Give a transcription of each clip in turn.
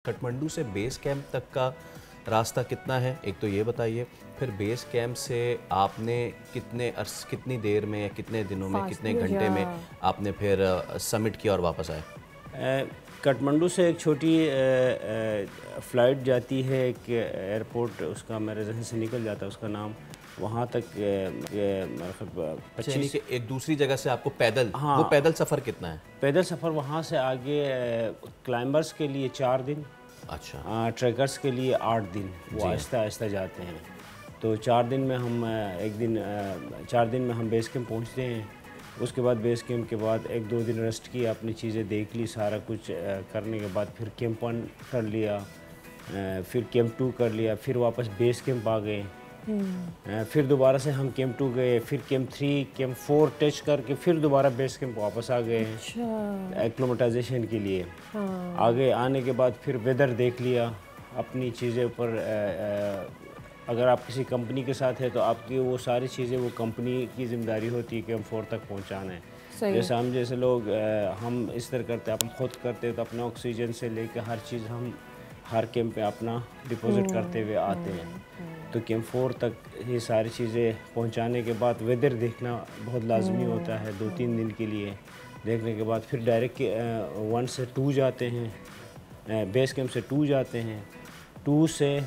काठमांडू से base camp तक का रास्ता कितना है, एक तो ये बताइए। फिर बेस कैंप से आपने कितनी देर में, कितने दिनों में, कितने घंटे में आपने फिर समिट किया और वापस आए? काठमांडू से एक छोटी फ़्लाइट जाती है, एक एयरपोर्ट उसका मेरे जहन से निकल जाता है उसका नाम, वहाँ तक 25 एक दूसरी जगह से आपको पैदल, हाँ, वो पैदल सफ़र कितना है? पैदल सफ़र वहाँ से आगे क्लाइंबर्स के लिए 4 दिन, अच्छा, ट्रैकर्स के लिए 8 दिन, वो आहिस्ता आहिस्ता जाते हैं। तो 4 दिन में हम 4 दिन में हम बेस कैंप पहुँचते हैं। उसके बाद बेस कैंप के बाद 1-2 दिन रेस्ट किया, अपनी चीज़ें देख ली, सारा कुछ करने के बाद फिर कैंप 1 कर लिया, फिर कैंप 2 कर लिया, फिर वापस बेस कैंप आ गए, फिर दोबारा से हम कैंप 2 गए, फिर कैंप 3, कैंप 4 टच करके फिर दोबारा बेस कैंप वापस आ गए एक्लोमेटाइजेशन के लिए। आगे आने के बाद फिर वेदर देख लिया, अपनी चीज़ें ऊपर अगर आप किसी कंपनी के साथ है तो आपकी वो सारी चीज़ें वो कंपनी की ज़िम्मेदारी होती है कि हम 4 तक पहुंचाना है। जैसे हम जैसे लोग हम इस तरह करते हैं, हम खुद करते हैं तो अपना ऑक्सीजन से लेकर हर चीज़ हम हर कैंप पे अपना डिपॉजिट करते हुए आते हैं। तो कैंप 4 तक ये सारी चीज़ें पहुंचाने के बाद वेदर देखना बहुत लाजमी होता है 2-3 दिन के लिए। देखने के बाद फिर डायरेक्ट 1 से 2 जाते हैं, बेस कैंप से 2 जाते हैं, 2 से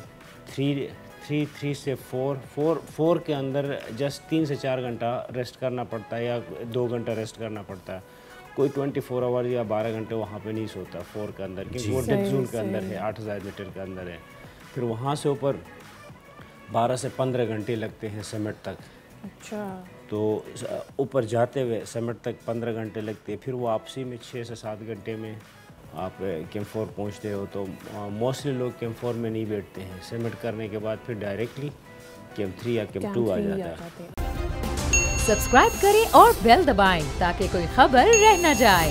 3 से 4 के अंदर जस्ट 3 से 4 घंटा रेस्ट करना पड़ता है या 2 घंटा रेस्ट करना पड़ता है। कोई 24 आवर या 12 घंटे वहाँ पे नहीं सोता 4 के अंदर, क्योंकि वो डेड जोन के अंदर है, 8000 मीटर के अंदर है। फिर वहाँ से ऊपर 12 से 15 घंटे लगते हैं समिट तक। अच्छा, तो ऊपर जाते हुए समिट तक 15 घंटे लगते हैं, फिर वापसी में 6 से 7 घंटे में आप कैंप 4 पहुँचते हो। तो मोस्टली लोग कैंप 4 में नहीं बैठते हैं, समिट करने के बाद फिर डायरेक्टली कैंप 3 या कैंप 2 आ जाता है। सब्सक्राइब करें और बेल दबाएं ताकि कोई खबर रह न जाए।